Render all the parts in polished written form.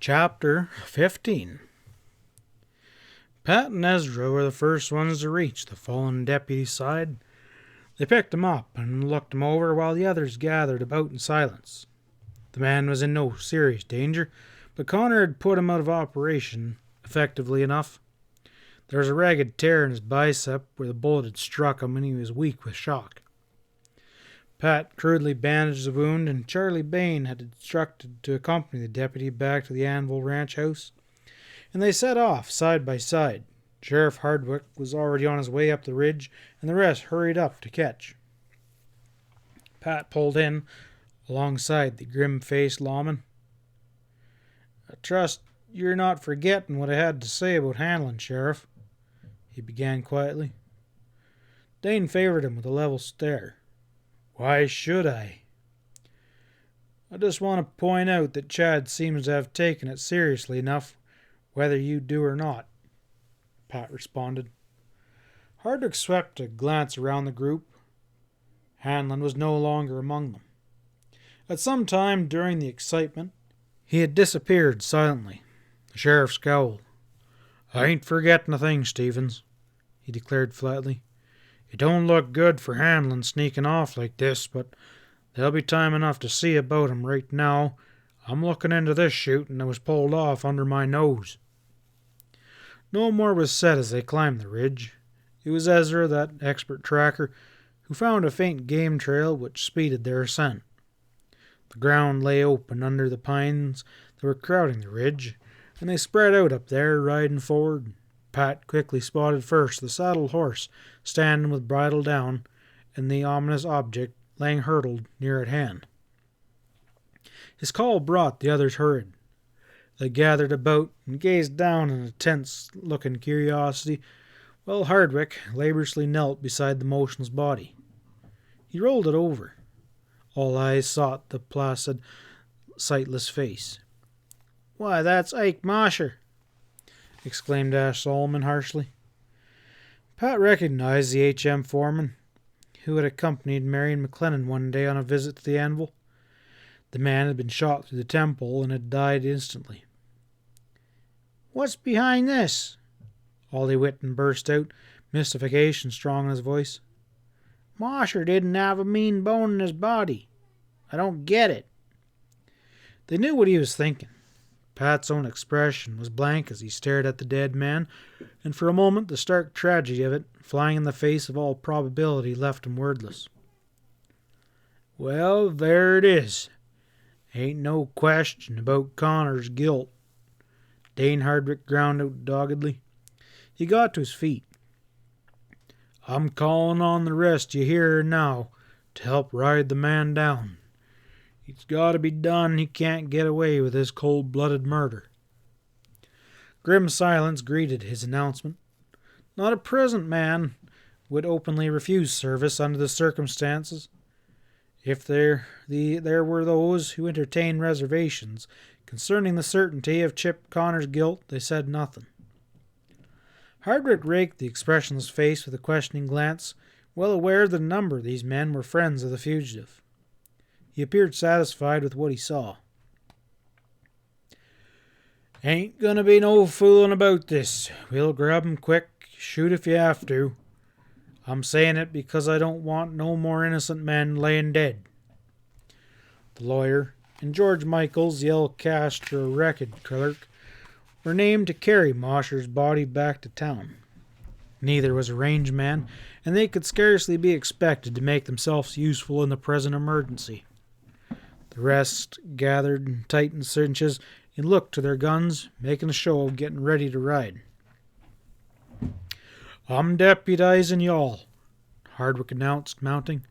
Chapter 15. Pat and Ezra were the first ones to reach the fallen deputy's side. They picked him up and looked him over while the others gathered about in silence. The man was in no serious danger, but Connor had put him out of operation effectively enough. There was a ragged tear in his bicep where the bullet had struck him and he was weak with shock. Pat crudely bandaged the wound, and Charlie Bain had instructed to accompany the deputy back to the Anvil Ranch house, and they set off side by side. Sheriff Hardwick was already on his way up the ridge, and the rest hurried up to catch. Pat pulled in alongside the grim-faced lawman. "I trust you're not forgetting what I had to say about Hanlon, Sheriff," he began quietly. Dane favored him with a level stare. "Why should I?" "I just want to point out that Chad seems to have taken it seriously enough, whether you do or not," Pat responded. Hardwick swept a glance around the group. Hanlon was no longer among them. At some time during the excitement, he had disappeared silently. The sheriff scowled. "I ain't forgetting a thing, Stevens," he declared flatly. "It don't look good for Hanlon sneaking off like this, but there'll be time enough to see about him right now. I'm looking into this shooting that was pulled off under my nose." No more was said as they climbed the ridge. It was Ezra, that expert tracker, who found a faint game trail which speeded their ascent. The ground lay open under the pines that were crowding the ridge, and they spread out up there, riding forward. Pat quickly spotted first the saddled horse standing with bridle down, and the ominous object lying hurtled near at hand. His call brought the others hurried. They gathered about and gazed down in a tense-looking curiosity, while Hardwick laboriously knelt beside the motionless body. He rolled it over. All eyes sought the placid, sightless face. "Why, that's Ike Mosher!" exclaimed Ash Solomon harshly. Pat recognized the H.M. foreman, who had accompanied Marion McLennan one day on a visit to the Anvil. The man had been shot through the temple and had died instantly. "What's behind this?" Ollie Whitten burst out, mystification strong in his voice. "Mosher didn't have a mean bone in his body. I don't get it." They knew what he was thinking. Pat's own expression was blank as he stared at the dead man, and for a moment the stark tragedy of it, flying in the face of all probability, left him wordless. "Well, there it is. Ain't no question about Connor's guilt," Dane Hardwick ground out doggedly. He got to his feet. "I'm calling on the rest you here now to help ride the man down. It's got to be done. He can't get away with his cold-blooded murder." Grim silence greeted his announcement. Not a present man would openly refuse service under the circumstances. If there were those who entertained reservations concerning the certainty of Chip Connor's guilt, they said nothing. Hardwick raked the expressionless face with a questioning glance, well aware that a number of these men were friends of the fugitive. He appeared satisfied with what he saw. "Ain't gonna be no fooling about this. We'll grab 'em quick, shoot if you have to. I'm saying it because I don't want no more innocent men laying dead." The lawyer and George Michaels, the El Castro record clerk, were named to carry Mosher's body back to town. Neither was a range man, and they could scarcely be expected to make themselves useful in the present emergency. The rest gathered in tightened cinches and looked to their guns, making a show of getting ready to ride. "I'm deputizing y'all," Hardwick announced, mounting.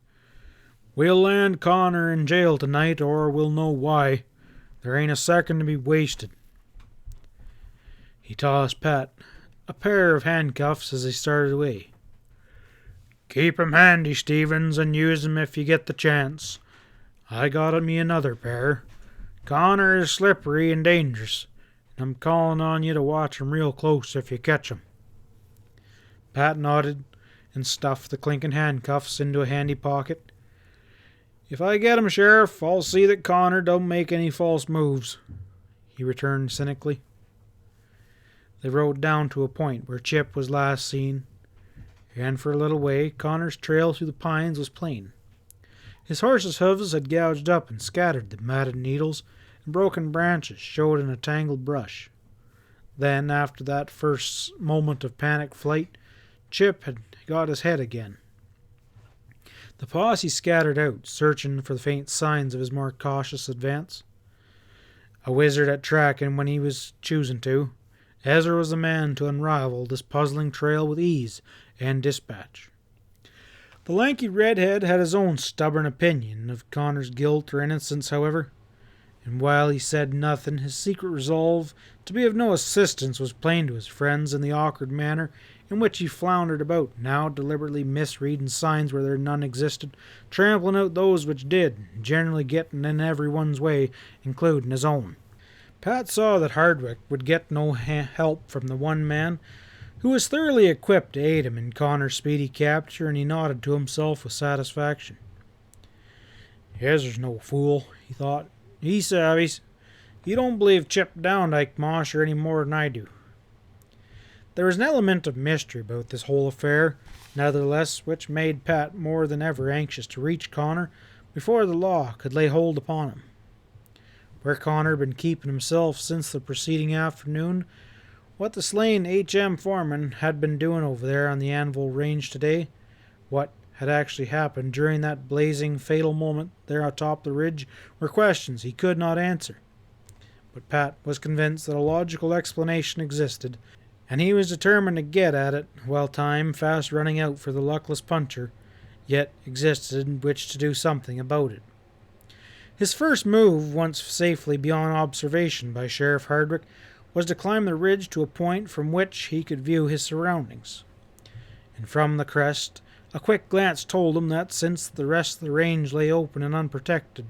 "We'll land Connor in jail tonight, or we'll know why. There ain't a second to be wasted." He tossed Pat a pair of handcuffs as they started away. "Keep 'em handy, Stevens, and use 'em if you get the chance. I got me another pair. Connor is slippery and dangerous, and I'm calling on you to watch him real close if you catch him." Pat nodded and stuffed the clinking handcuffs into a handy pocket. "If I get him, Sheriff, I'll see that Connor don't make any false moves," he returned cynically. They rode down to a point where Chip was last seen, and for a little way Connor's trail through the pines was plain. His horse's hooves had gouged up and scattered the matted needles, and broken branches showed in a tangled brush. Then, after that first moment of panic flight, Chip had got his head again. The posse scattered out, searching for the faint signs of his more cautious advance. A wizard at tracking when he was choosing to, Ezra was the man to unravel this puzzling trail with ease and dispatch. The lanky redhead had his own stubborn opinion of Connor's guilt or innocence, however, and while he said nothing, his secret resolve to be of no assistance was plain to his friends in the awkward manner in which he floundered about, now deliberately misreading signs where there none existed, trampling out those which did, and generally getting in everyone's way, including his own. Pat saw that Hardwick would get no help from the one man who was thoroughly equipped to aid him in Connor's speedy capture, and he nodded to himself with satisfaction. Ezra's no fool, he thought. He savies. He don't believe Chip Downdyke Mosher any more than I do. There was an element of mystery about this whole affair, nevertheless, which made Pat more than ever anxious to reach Connor before the law could lay hold upon him. Where Connor had been keeping himself since the preceding afternoon, what the slain H.M. foreman had been doing over there on the Anvil Range today, what had actually happened during that blazing, fatal moment there atop the ridge, were questions he could not answer. But Pat was convinced that a logical explanation existed, and he was determined to get at it while time, fast running out for the luckless puncher, yet existed in which to do something about it. His first move, once safely beyond observation by Sheriff Hardwick, was to climb the ridge to a point from which he could view his surroundings. And from the crest, a quick glance told him that since the rest of the range lay open and unprotected,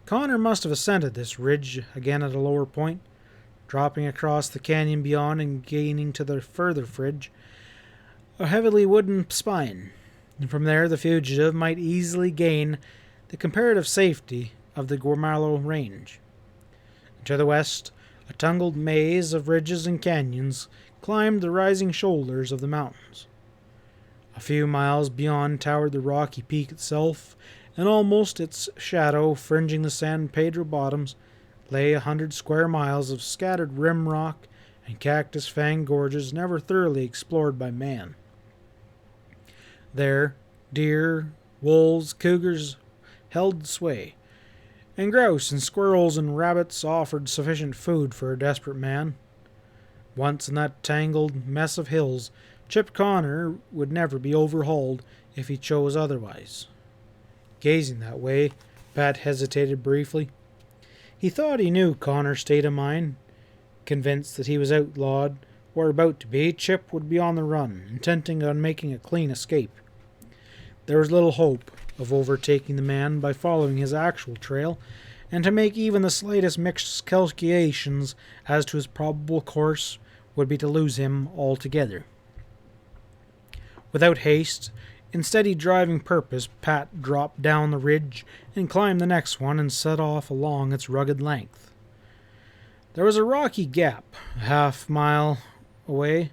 Connor must have ascended this ridge again at a lower point, dropping across the canyon beyond and gaining to the further ridge a heavily wooden spine, and from there the fugitive might easily gain the comparative safety of the Gormalo Range. To the west, a tangled maze of ridges and canyons climbed the rising shoulders of the mountains. A few miles beyond towered the rocky peak itself, and almost its shadow, fringing the San Pedro bottoms, lay 100 square miles of scattered rim rock and cactus-fanged gorges never thoroughly explored by man. There, deer, wolves, cougars held sway, and grouse and squirrels and rabbits offered sufficient food for a desperate man. Once in that tangled mess of hills, Chip Connor would never be overhauled if he chose otherwise. Gazing that way, Pat hesitated briefly. He thought he knew Connor's state of mind. Convinced that he was outlawed, or about to be, Chip would be on the run, intending on making a clean escape. There was little hope of overtaking the man by following his actual trail, and to make even the slightest mixed calculations as to his probable course would be to lose him altogether. Without haste, in steady driving purpose, Pat dropped down the ridge and climbed the next one and set off along its rugged length. There was a rocky gap, a half-mile away,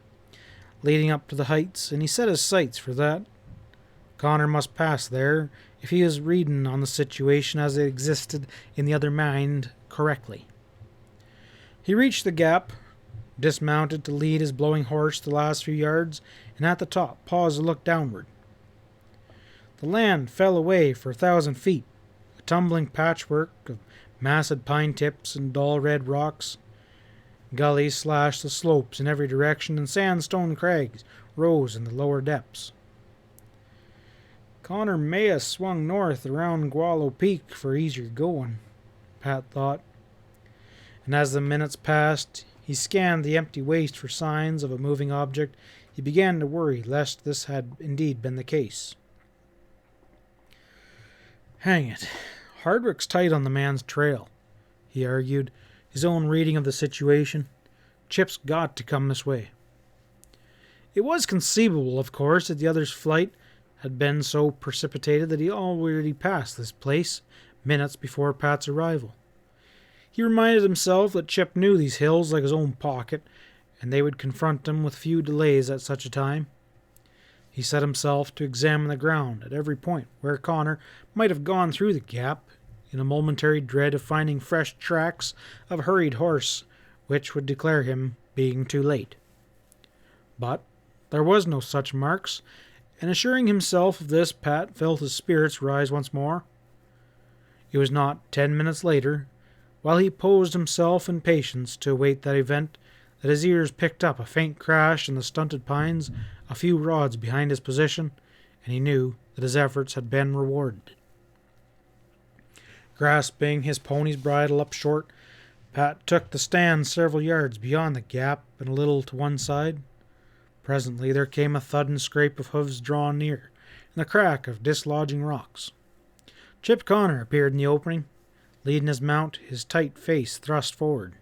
leading up to the heights, and he set his sights for that. Connor must pass there if he was reading on the situation as it existed in the other mind correctly. He reached the gap, dismounted to lead his blowing horse the last few yards, and at the top paused to look downward. The land fell away for 1,000 feet, a tumbling patchwork of massive pine tips and dull red rocks. Gullies slashed the slopes in every direction, and sandstone crags rose in the lower depths. Connor may have swung north around Gualo Peak for easier going, Pat thought. And as the minutes passed, he scanned the empty waste for signs of a moving object. He began to worry lest this had indeed been the case. Hang it, Hardwick's tight on the man's trail, he argued, his own reading of the situation. Chip's got to come this way. It was conceivable, of course, that the other's flight had been so precipitated that he already passed this place minutes before Pat's arrival. He reminded himself that Chip knew these hills like his own pocket, and they would confront him with few delays at such a time. He set himself to examine the ground at every point where Connor might have gone through the gap, in a momentary dread of finding fresh tracks of a hurried horse, which would declare him being too late. But there was no such marks, and assuring himself of this, Pat felt his spirits rise once more. It was not 10 minutes later, while he posed himself in patience to await that event, that his ears picked up a faint crash in the stunted pines a few rods behind his position, and he knew that his efforts had been rewarded. Grasping his pony's bridle up short, Pat took the stand several yards beyond the gap and a little to one side. Presently there came a thud and scrape of hoofs drawn near, and the crack of dislodging rocks. Chip Connor appeared in the opening, leading his mount, his tight face thrust forward.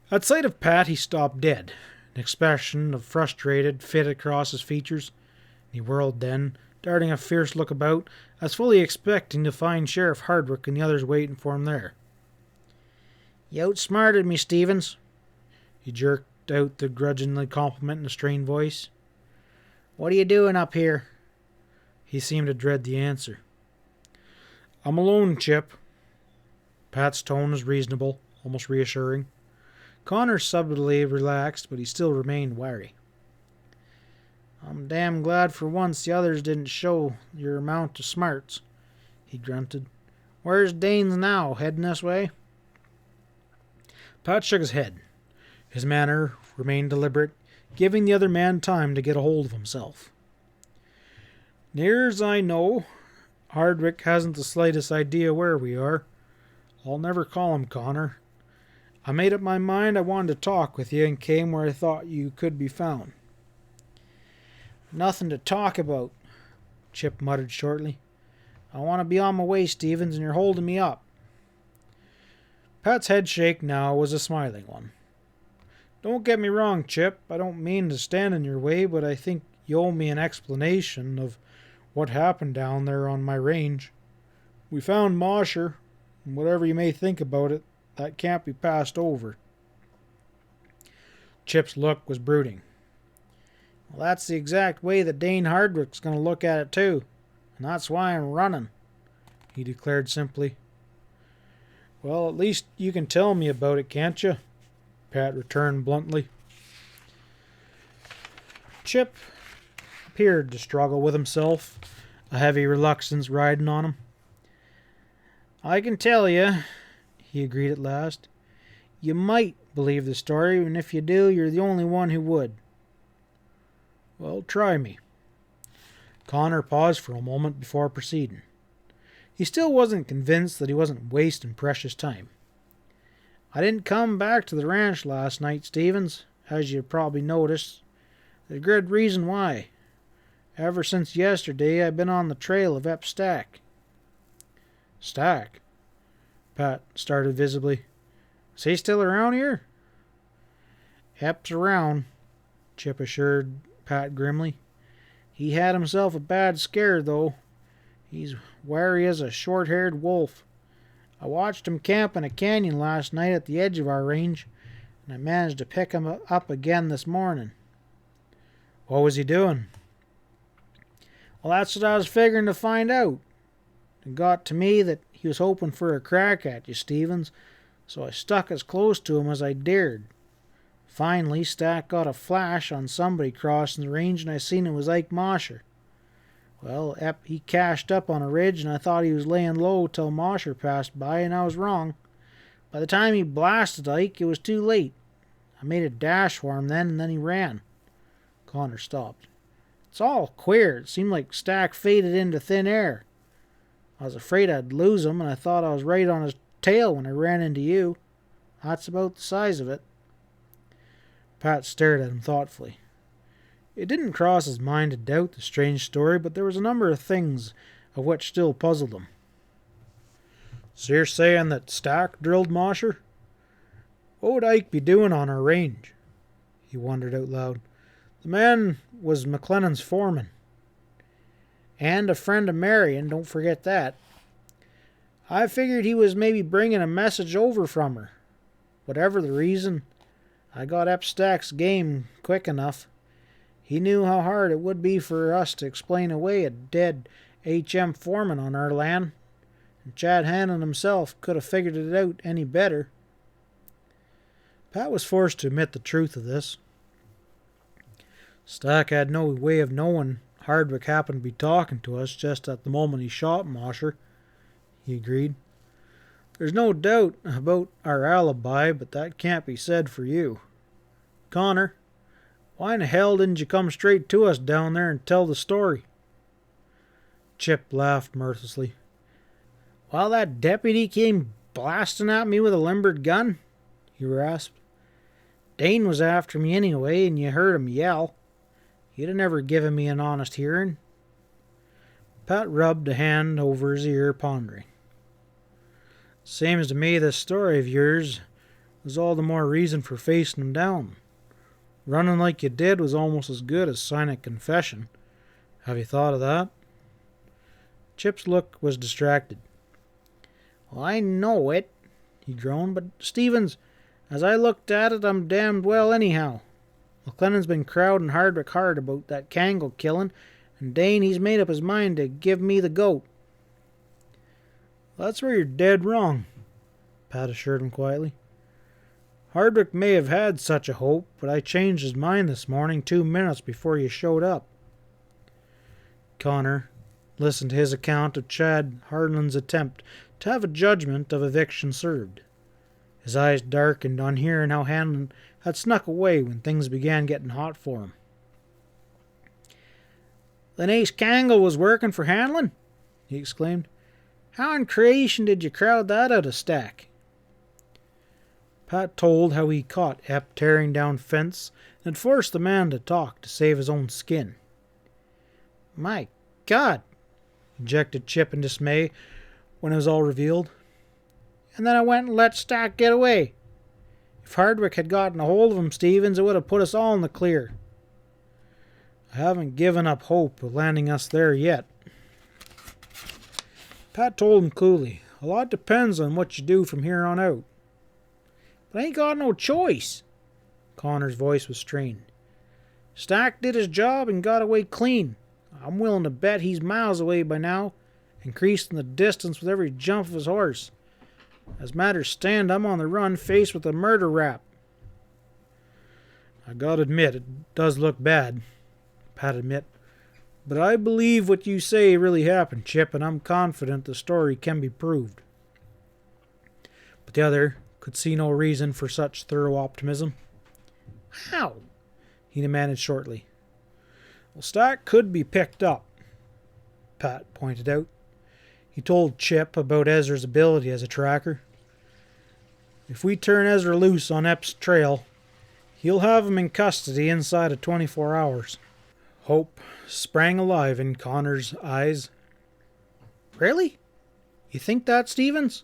At sight of Pat he stopped dead, an expression of frustrated fit across his features. He whirled then, darting a fierce look about, as fully expecting to find Sheriff Hardwick and the others waiting for him there. "You outsmarted me, Stevens." He jerked out the grudgingly compliment in a strained voice. "What are you doing up here?" He seemed to dread the answer. "I'm alone, Chip." Pat's tone was reasonable, almost reassuring. Connor subtly relaxed, but he still remained wary. "I'm damn glad for once the others didn't show your amount of smarts," he grunted. "Where's Danes now? Heading this way?" Pat shook his head. His manner remained deliberate, giving the other man time to get a hold of himself. "Near as I know, Hardwick hasn't the slightest idea where we are. I'll never call him Connor. I made up my mind I wanted to talk with you and came where I thought you could be found." "Nothing to talk about," Chip muttered shortly. "I want to be on my way, Stevens, and you're holding me up." Pat's head shake now was a smiling one. "Don't get me wrong, Chip. I don't mean to stand in your way, but I think you owe me an explanation of what happened down there on my range. We found Mosher, and whatever you may think about it, that can't be passed over." Chip's look was brooding. "Well, that's the exact way that Dane Hardwick's going to look at it, too. And that's why I'm running," he declared simply. "Well, at least you can tell me about it, can't you?" Pat returned bluntly. Chip appeared to struggle with himself, a heavy reluctance riding on him. "I can tell you," he agreed at last. "You might believe the story, and if you do, you're the only one who would." "Well, try me." Connor paused for a moment before proceeding. He still wasn't convinced that he wasn't wasting precious time. "I didn't come back to the ranch last night, Stevens, as you probably noticed. There's a good reason why. Ever since yesterday, I've been on the trail of Ep Stack." "Stack?" Pat started visibly. "Is he still around here?" "Ep's around," Chip assured Pat grimly. "He had himself a bad scare, though. He's wary as a short-haired wolf. I watched him camp in a canyon last night at the edge of our range, and I managed to pick him up again this morning." "What was he doing?" "Well, that's what I was figuring to find out. It got to me that he was hoping for a crack at you, Stevens, so I stuck as close to him as I dared. Finally, Stack got a flash on somebody crossing the range, and I seen it was Ike Mosher. Well, he cached up on a ridge, and I thought he was laying low till Mosher passed by, and I was wrong. By the time he blasted Ike, it was too late. I made a dash for him then, and then he ran." Connor stopped. "It's all queer. It seemed like Stack faded into thin air. I was afraid I'd lose him, and I thought I was right on his tail when I ran into you. That's about the size of it." Pat stared at him thoughtfully. It didn't cross his mind to doubt the strange story, but there was a number of things of which still puzzled him. "So you're saying that Stack drilled Mosher? What would Ike be doing on our range?" He wondered out loud. "The man was McLennan's foreman. And a friend of Marion, don't forget that. I figured he was maybe bringing a message over from her. Whatever the reason, I got Epstack's game quick enough. He knew how hard it would be for us to explain away a dead H.M. foreman on our land, and Chad Hanlon himself could have figured it out any better. Pat was forced to admit the truth of this. Stack had no way of knowing Hardwick happened to be talking to us just at the moment he shot Mosher, he agreed. There's no doubt about our alibi, but that can't be said for you. Connor, why in the hell didn't you come straight to us down there and tell the story? Chip laughed mirthlessly. While that deputy came blasting at me with a limbered gun, he rasped. Dane was after me anyway, and you heard him yell. He'd have never given me an honest hearing. Pat rubbed a hand over his ear, pondering. Seems to me this story of yours was all the more reason for facing him down. Running like you did was almost as good as signing a confession. Have you thought of that? Chip's look was distracted. Well, I know it, he groaned, but Stevens, as I looked at it, I'm damned well anyhow. McLennan's been crowding Hardwick hard about that Kangle killing, and Dane, he's made up his mind to give me the goat. That's where you're dead wrong, Pat assured him quietly. Hardwick may have had such a hope, but I changed his mind this morning 2 minutes before you showed up. Connor listened to his account of Chad Hanlon's attempt to have a judgment of eviction served. His eyes darkened on hearing how Hanlon had snuck away when things began getting hot for him. Then Ace Kangle was working for Hanlon? He exclaimed. How in creation did you crowd that out of Stack? Pat told how he caught Ep tearing down fence and forced the man to talk to save his own skin. My God, ejected Chip in dismay when it was all revealed. And then I went and let Stack get away. If Hardwick had gotten a hold of him, Stevens, it would have put us all in the clear. I haven't given up hope of landing us there yet. Pat told him coolly, a lot depends on what you do from here on out. But I ain't got no choice. Connor's voice was strained. Stack did his job and got away clean. I'm willing to bet he's miles away by now, increasing the distance with every jump of his horse. As matters stand, I'm on the run, faced with a murder rap. I gotta admit, it does look bad, Pat admitted. But I believe what you say really happened, Chip, and I'm confident the story can be proved. But the other could see no reason for such thorough optimism. How? He demanded shortly. Well, Stack could be picked up, Pat pointed out. He told Chip about Ezra's ability as a tracker. If we turn Ezra loose on Ep's trail, he'll have him in custody inside of 24 hours. Hope sprang alive in Connor's eyes. Really? You think that, Stevens?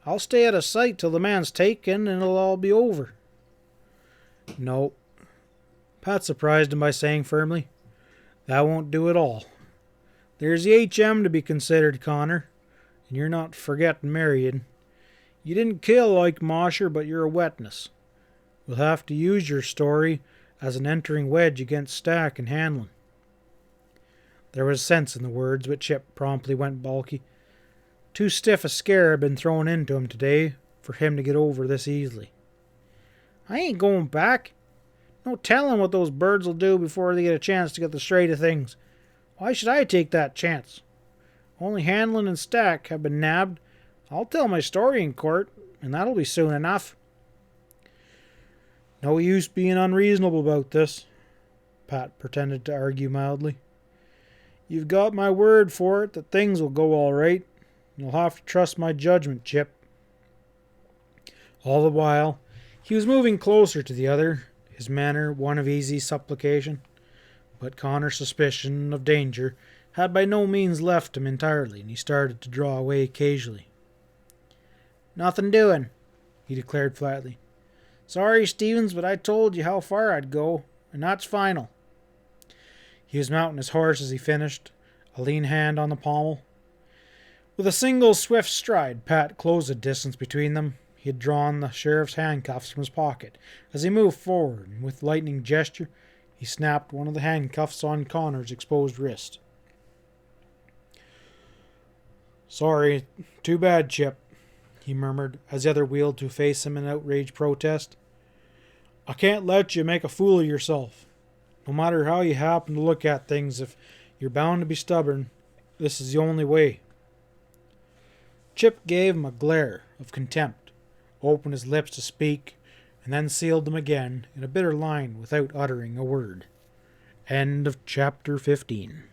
I'll stay out of sight till the man's taken and it'll all be over. No. Pat surprised him by saying firmly, that won't do it all. There's the HM to be considered, Connor, and you're not forgetting Marion. You didn't kill Ike Mosher, but you're a witness. We'll have to use your story as an entering wedge against Stack and Hanlon. There was sense in the words, but Chip promptly went balky. Too stiff a scare had been thrown into him today for him to get over this easily. I ain't going back. No telling what those birds will do before they get a chance to get the straight of things. Why should I take that chance? Only Hanlon and Stack have been nabbed. I'll tell my story in court, and that'll be soon enough. No use being unreasonable about this, Pat pretended to argue mildly. You've got my word for it that things will go all right. You'll have to trust my judgment, Chip. All the while, he was moving closer to the other, his manner one of easy supplication. But Connor's suspicion of danger had by no means left him entirely, and he started to draw away occasionally. Nothing doing, he declared flatly. Sorry, Stevens, but I told you how far I'd go, and that's final. He was mounting his horse as he finished, a lean hand on the pommel. With a single swift stride, Pat closed the distance between them. He had drawn the sheriff's handcuffs from his pocket. As he moved forward, and with lightning gesture, he snapped one of the handcuffs on Connor's exposed wrist. "Sorry, too bad, Chip," he murmured, as the other wheeled to face him in outraged protest. "I can't let you make a fool of yourself. No matter how you happen to look at things, if you're bound to be stubborn, this is the only way." Chip gave him a glare of contempt, opened his lips to speak, and then sealed them again in a bitter line without uttering a word. End of chapter 15.